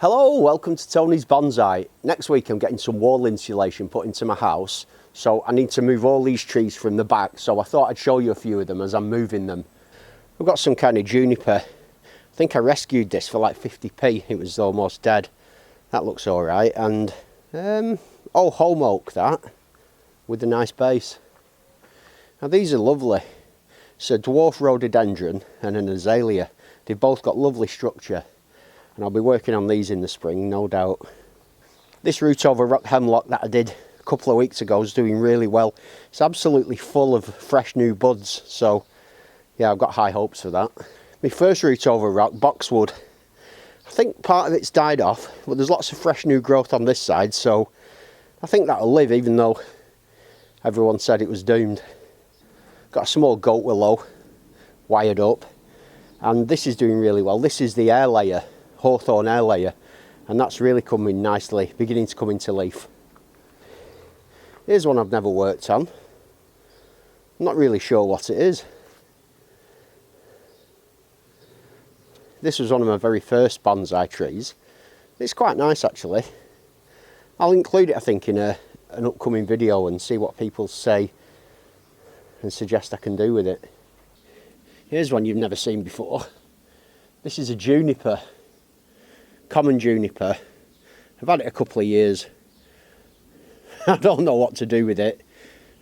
Hello, welcome to Tony's Bonsai. Next week I'm getting some wall insulation put into my house, so I need to move all these trees from the back, so I thought I'd show you a few of them as I'm moving them. I've got some kind of juniper. I think I rescued this for like 50p, it was almost dead. That looks alright, and home oak that, with a nice base. Now these are lovely. It's a dwarf rhododendron and an azalea. They've both got lovely structure. And I'll be working on these in the spring, no doubt. This root over rock hemlock that I did a couple of weeks ago is doing really well. It's absolutely full of fresh new buds, so yeah, I've got high hopes for that. My first root over rock, boxwood, I think part of it's died off, but there's lots of fresh new growth on this side, so I think that'll live, even though everyone said it was doomed. Got a small goat willow wired up, and this is doing really well. This is the air layer. Hawthorn air layer, and that's really coming nicely, beginning to come into leaf. Here's one I've never worked on. I'm not really sure what it is. This was one of my very first bonsai trees. It's quite nice actually. I'll include it, I think, in an upcoming video and see what people say and suggest I can do with it. Here's one you've never seen before. This is a juniper. Common juniper. I've had it a couple of years. I don't know what to do with it.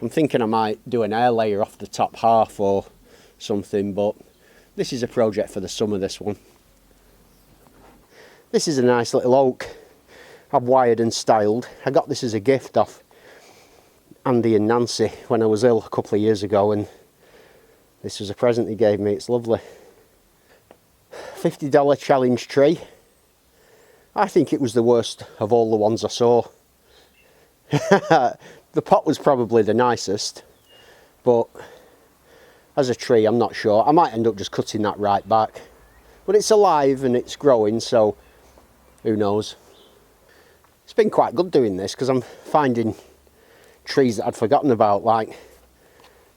I'm thinking I might do an air layer off the top half or something, but this is a project for the summer, this one. This is a nice little oak I've wired and styled. I got this as a gift off Andy and Nancy when I was ill a couple of years ago, and this was a present they gave me. It's lovely. $50 challenge tree. I think it was the worst of all the ones I saw. The pot was probably the nicest, but as a tree I'm not sure. I might end up just cutting that right back. But it's alive and it's growing, so who knows. It's been quite good doing this because I'm finding trees that I'd forgotten about, like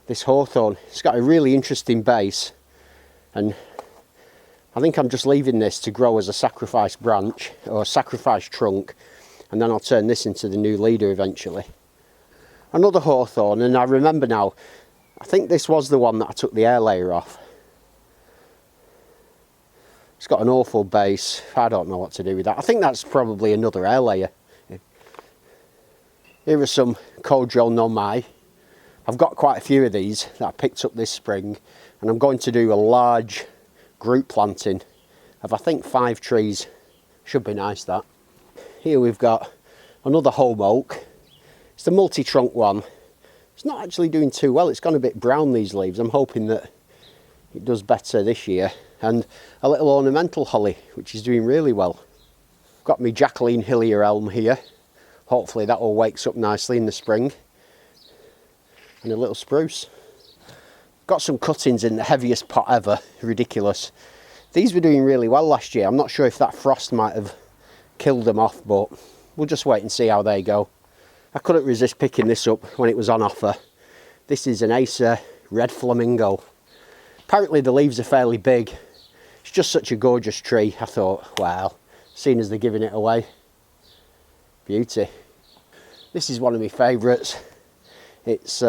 this hawthorn. It's got a really interesting base, and I think I'm just leaving this to grow as a sacrifice branch or a sacrifice trunk, and then I'll turn this into the new leader eventually. Another hawthorn, and I remember now, I think this was the one that I took the air layer off. It's got an awful base. I don't know what to do with that. I think that's probably another air layer. Here are some Kojo no Mai. I've got quite a few of these that I picked up this spring, and I'm going to do a large group planting of I think 5 trees. Should be nice, that. Here we've got another home oak. It's the multi-trunk one. It's not actually doing too well. It's gone a bit brown, these leaves. I'm hoping that it does better this year. And a little ornamental holly, which is doing really well. Got me Jacqueline Hillier elm here. Hopefully that all wakes up nicely in the spring. And a little spruce. Got some cuttings in the heaviest pot ever. Ridiculous. These were doing really well last year. I'm not sure if that frost might have killed them off, but we'll just wait and see how they go. I couldn't resist picking this up when it was on offer. This is an Acer Red Flamingo. Apparently the leaves are fairly big. It's just such a gorgeous tree. I thought, wow, seeing as they're giving it away. Beauty. This is one of my favourites. It's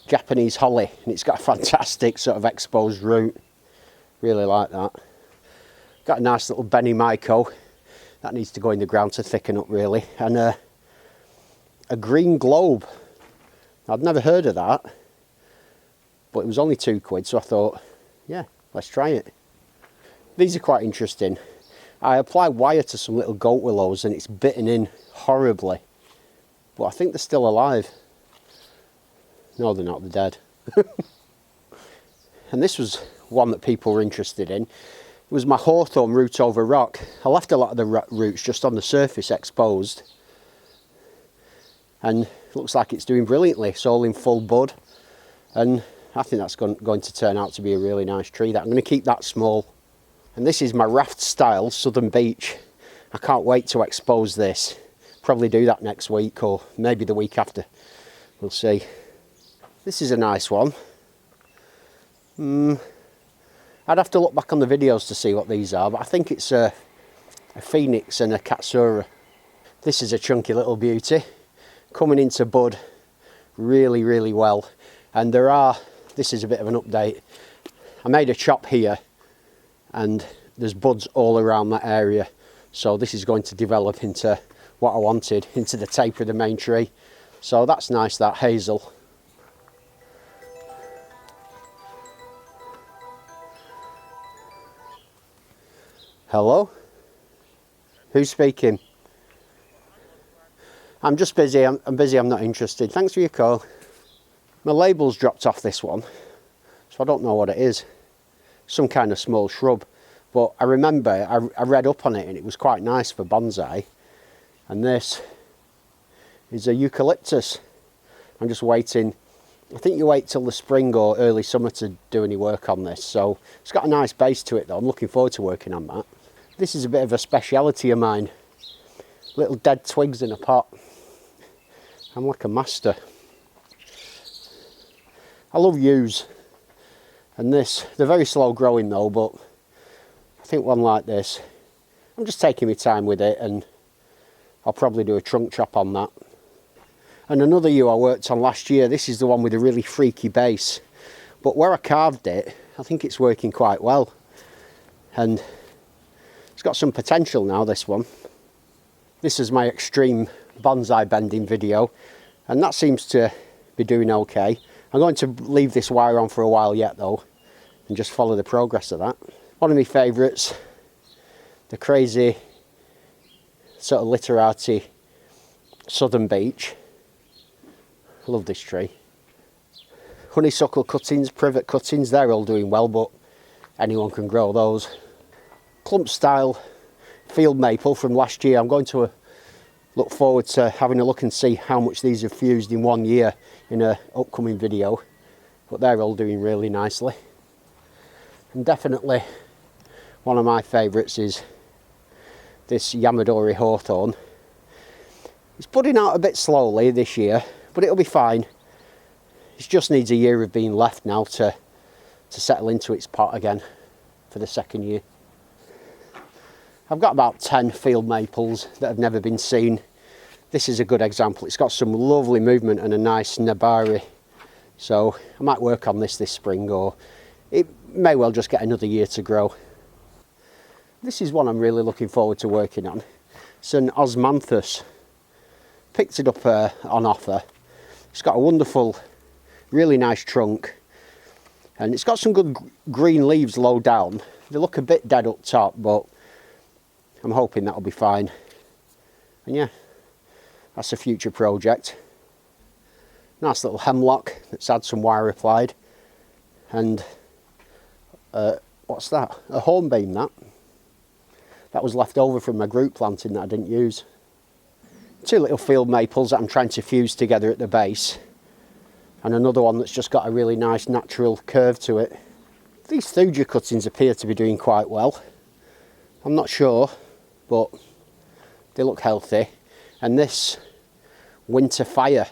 Japanese holly, and it's got a fantastic sort of exposed root. Really like that. Got a nice little Benny Maiko. That needs to go in the ground to thicken up really. And a green globe. I'd never heard of that, but it was only £2, so I thought, yeah, let's try it. These are quite interesting. I applied wire to some little goat willows and it's bitten in horribly, but I think they're still alive. No, they're not, they're dead. And this was one that people were interested in. It was my hawthorn root over rock. I left a lot of the roots just on the surface exposed, and it looks like it's doing brilliantly. It's all in full bud, and I think that's going to turn out to be a really nice tree. That I'm going to keep that small. And this is my raft style Southern Beech. I can't wait to expose this. Probably do that next week or maybe the week after. We'll see. This is a nice one. I'd have to look back on the videos to see what these are, but I think it's a a phoenix and a katsura. This is a chunky little beauty, coming into bud really, really well. And this is a bit of an update. I made a chop here and there's buds all around that area. So this is going to develop into what I wanted, into the taper of the main tree. So that's nice, that hazel. Hello? Who's speaking? I'm just busy, I'm busy, I'm not interested. Thanks for your call. My label's dropped off this one, so I don't know what it is. Some kind of small shrub. But I remember, I read up on it and it was quite nice for bonsai. And this is a eucalyptus. I'm just waiting. I think you wait till the spring or early summer to do any work on this. So it's got a nice base to it though. I'm looking forward to working on that. This is a bit of a speciality of mine. Little dead twigs in a pot. I'm like a master. I love yews. And this, they're very slow growing though, but I think one like this, I'm just taking my time with it and I'll probably do a trunk chop on that. And another yew I worked on last year, this is the one with a really freaky base. But where I carved it, I think it's working quite well. And it's got some potential now, this one. This is my extreme bonsai bending video, and that seems to be doing okay. I'm going to leave this wire on for a while yet though, and just follow the progress of that. One of my favourites, the crazy sort of literati southern beech. I love this tree. Honeysuckle cuttings, privet cuttings, they're all doing well, but anyone can grow those. Clump style field maple from last year. I'm going to look forward to having a look and see how much these have fused in 1 year in an upcoming video, but they're all doing really nicely. And definitely one of my favourites is this Yamadori hawthorn. It's budding out a bit slowly this year, but it'll be fine. It just needs a year of being left now to settle into its pot again for the second year. I've got about 10 field maples that have never been seen. This is a good example. It's got some lovely movement and a nice nabari. So I might work on this spring, or it may well just get another year to grow. This is one I'm really looking forward to working on. It's an osmanthus. Picked it up on offer. It's got a wonderful, really nice trunk. And it's got some good green leaves low down. They look a bit dead up top, but I'm hoping that'll be fine. And yeah, that's a future project. Nice little hemlock that's had some wire applied. And what's that? A hornbeam, that. That was left over from my group planting that I didn't use. 2 little field maples that I'm trying to fuse together at the base. And another one that's just got a really nice natural curve to it. These thuja cuttings appear to be doing quite well. I'm not sure, but they look healthy. And this winter fire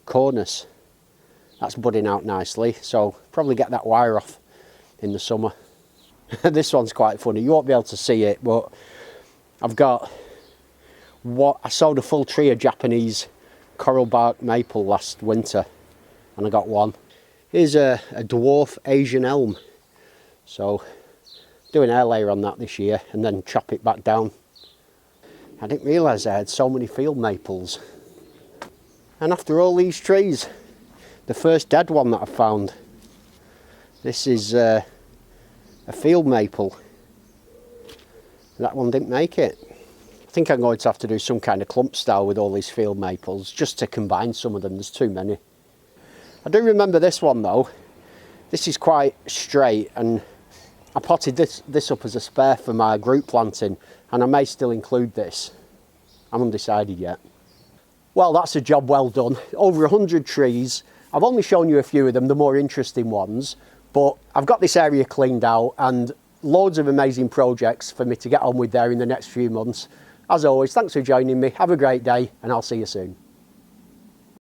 cornus, that's budding out nicely, so probably get that wire off in the summer. This one's quite funny. You won't be able to see it, but I've got I sowed a full tree of Japanese coral bark maple last winter, and I got one. Here's a dwarf Asian elm. So do an air layer on that this year and then chop it back down. I didn't realise I had so many field maples. And after all these trees, the first dead one that I found. This is a field maple. That one didn't make it. I think I'm going to have to do some kind of clump style with all these field maples just to combine some of them. There's too many. I do remember this one though. This is quite straight, and I potted this up as a spare for my group planting, and I may still include this. I'm undecided yet. Well, that's a job well done. Over 100 trees. I've only shown you a few of them, the more interesting ones, but I've got this area cleaned out and loads of amazing projects for me to get on with there in the next few months. As always, thanks for joining me. Have a great day, and I'll see you soon.